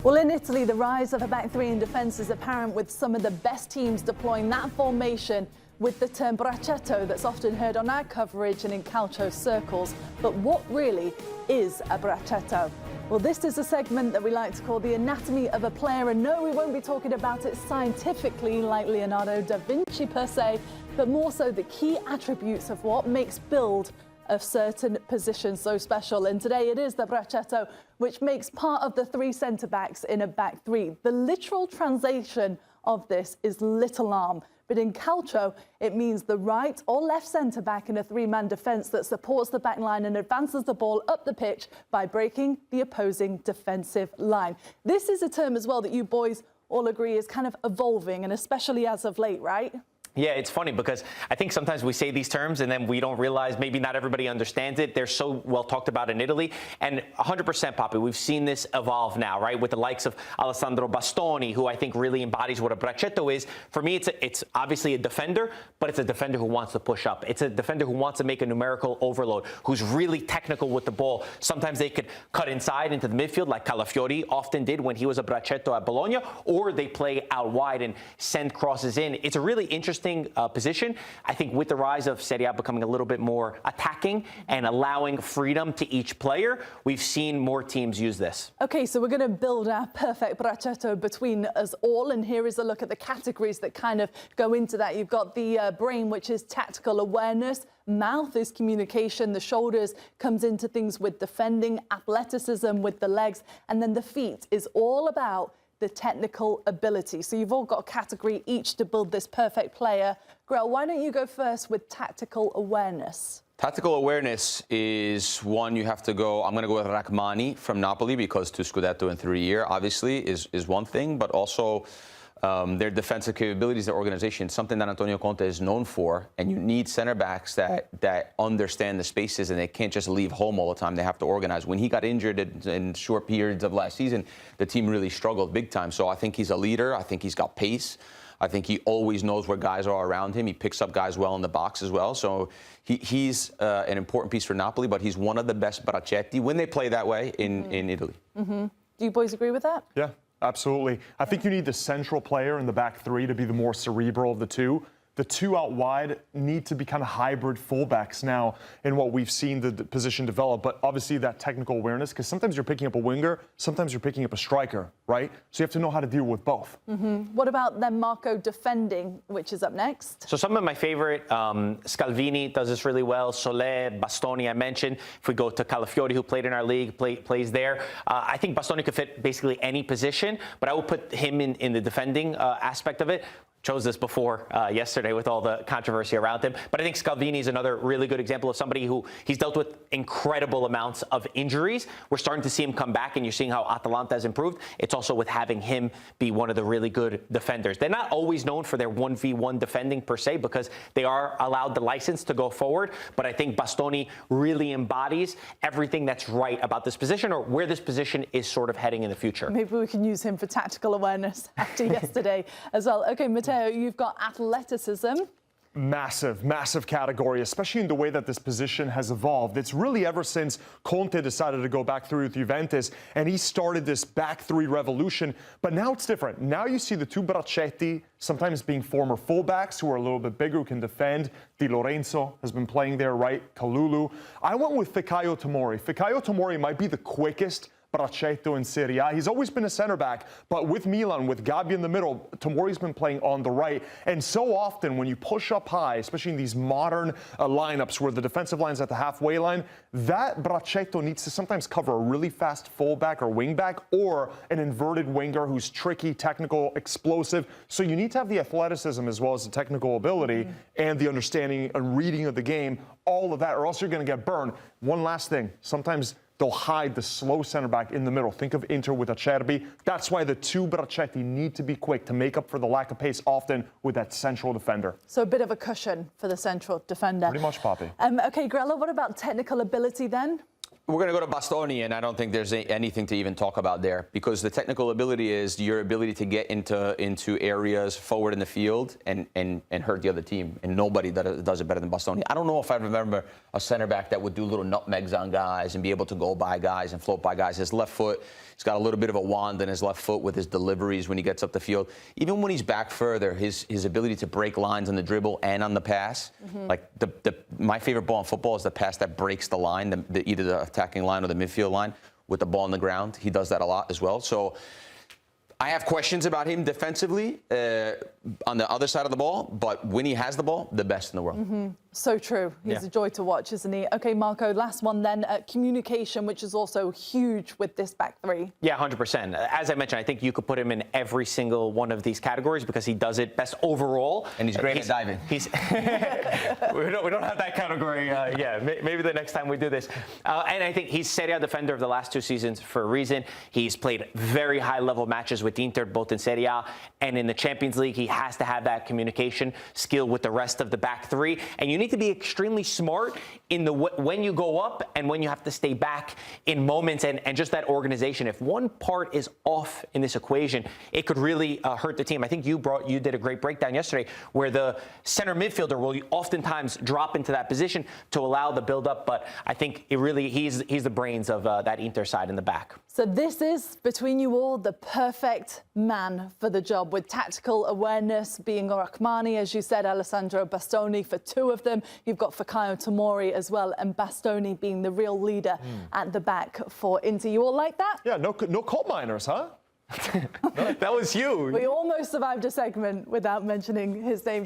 Well, in Italy, the rise of a back three in defence is apparent, with some of the best teams deploying that formation with the term Bracetto that's often heard on our coverage and in calcio circles. But what really is a Bracetto? Well, this is a segment that we like to call the anatomy of a player, and no, we won't be talking about it scientifically like Leonardo da Vinci per se, but more so the key attributes of what makes build of certain positions so special. And today it is the Bracetto, which makes part of the three centre-backs in a back three. The literal translation of this is little arm, but in calcio, it means the right or left centre-back in a three-man defence that supports the back line and advances the ball up the pitch by breaking the opposing defensive line. This is a term as well that you boys all agree is kind of evolving, and especially as of late, right? Yeah, it's funny because I think sometimes we say these terms and then we don't realize maybe not everybody understands it. They're so well talked about in Italy. And 100%, Poppy, we've seen this evolve now, right? With the likes of Alessandro Bastoni, who I think really embodies what a Bracetto is. For me, it's obviously a defender, but it's a defender who wants to push up. It's a defender who wants to make a numerical overload, who's really technical with the ball. Sometimes they could cut inside into the midfield like Calafiori often did when he was a Bracetto at Bologna, or they play out wide and send crosses in. It's a really interesting position. I think with the rise of Serie A becoming a little bit more attacking and allowing freedom to each player, we've seen more teams use this. Okay, so we're going to build our perfect Bracetto between us all, and here is a look at the categories that kind of go into that. You've got the brain, which is tactical awareness. Mouth is communication. The shoulders comes into things with defending, athleticism with the legs, and then the feet is all about the technical ability. So you've all got a category each to build this perfect player. Grell, why don't you go first with tactical awareness? Tactical awareness is one you have to go. I'm going to go with Rrahmani from Napoli, because to Scudetto in 3 years, obviously, is one thing, but also their defensive capabilities, their organization, something that Antonio Conte is known for. And you need center backs that understand the spaces, and they can't just leave home all the time. They have to organize. When he got injured in short periods of last season, the team really struggled big time. So I think he's a leader. I think he's got pace. I think he always knows where guys are around him. He picks up guys well in the box as well. So he's an important piece for Napoli, but he's one of the best Bracetti when they play that way in Italy. Do you boys agree with that? Yeah. Absolutely. I think you need the central player in the back three to be the more cerebral of the two. The two out wide need to be kind of hybrid fullbacks now in what we've seen the position develop, but obviously that technical awareness, because sometimes you're picking up a winger, sometimes you're picking up a striker, right? So you have to know how to deal with both. What about then Marco defending, which is up next? So some of my favorite, Scalvini does this really well, Soler, Bastoni I mentioned. If we go to Calafiori, who played in our league, plays there. I think Bastoni could fit basically any position, but I would put him in the defending aspect of it. Chose this before yesterday with all the controversy around him. But I think Scalvini is another really good example of somebody who he's dealt with incredible amounts of injuries. We're starting to see him come back, and you're seeing how Atalanta has improved. It's also with having him be one of the really good defenders. They're not always known for their 1v1 defending per se, because they are allowed the license to go forward. But I think Bastoni really embodies everything that's right about this position, or where this position is sort of heading in the future. Maybe we can use him for tactical awareness after yesterday as well. Okay, Matteo, you've got athleticism. Massive category, especially in the way that this position has evolved. It's really ever since Conte decided to go back through with Juventus, and he started this back three revolution. But now it's different. Now you see the two Bracetti sometimes being former fullbacks who are a little bit bigger, who can defend. Di Lorenzo has been playing there, right? Kalulu. I went with Fikayo Tomori. Fikayo Tomori might be the quickest Bracetto in Serie A. He's always been a center back, but with Milan, with Gabi in the middle, Tomori's been playing on the right. And so often when you push up high, especially in these modern lineups where the defensive line's at the halfway line, that Bracetto needs to sometimes cover a really fast fullback or wingback, or an inverted winger who's tricky, technical, explosive. So you need to have the athleticism as well as the technical ability and the understanding and reading of the game, all of that, or else you're going to get burned. One last thing, sometimes they'll hide the slow center back in the middle. Think of Inter with Acerbi. That's why the two Bracetti need to be quick to make up for the lack of pace often with that central defender. So a bit of a cushion for the central defender. Pretty much, Poppy. Okay, Grella, what about technical ability then? We're going to go to Bastoni, and I don't think there's anything to even talk about there, because the technical ability is your ability to get into areas forward in the field and hurt the other team, and nobody does it better than Bastoni. I don't know if I remember a center back that would do little nutmegs on guys and be able to go by guys and float by guys. His left foot, He's got a little bit of a wand in his left foot with his deliveries when he gets up the field. Even when he's back further, his ability to break lines on the dribble and on the pass. Like my favorite ball in football is the pass that breaks the line, either the attacking line or the midfield line with the ball on the ground. He does that a lot as well. So I have questions about him defensively on the other side of the ball, but when he has the ball, the best in the world. So true. He's a joy to watch, isn't he? Okay, Marco, last one then. Communication, which is also huge with this back three. Yeah, 100%. As I mentioned, I think you could put him in every single one of these categories because he does it best overall. And he's great at diving. We don't have that category. Yeah, maybe the next time we do this. And I think he's Serie A defender of the last 2 seasons for a reason. He's played very high-level matches with Inter, both in Serie A and in the Champions League. He has to have that communication skill with the rest of the back three. And you need to be extremely smart in the when you go up and when you have to stay back in moments and just that organization. If one part is off in this equation, it could really hurt the team. I think you did a great breakdown yesterday where the center midfielder will oftentimes drop into that position to allow the build-up. But I think he's the brains of that Inter side in the back. So this is, between you all, the perfect man for the job, with tactical awareness being Rrahmani, as you said, Alessandro, Bastoni for 2 of them. You've got Fikayo, Tomori as well, and Bastoni being the real leader at the back for Inter. You all like that? Yeah, no coal miners, huh? That was you. We almost survived a segment without mentioning his name.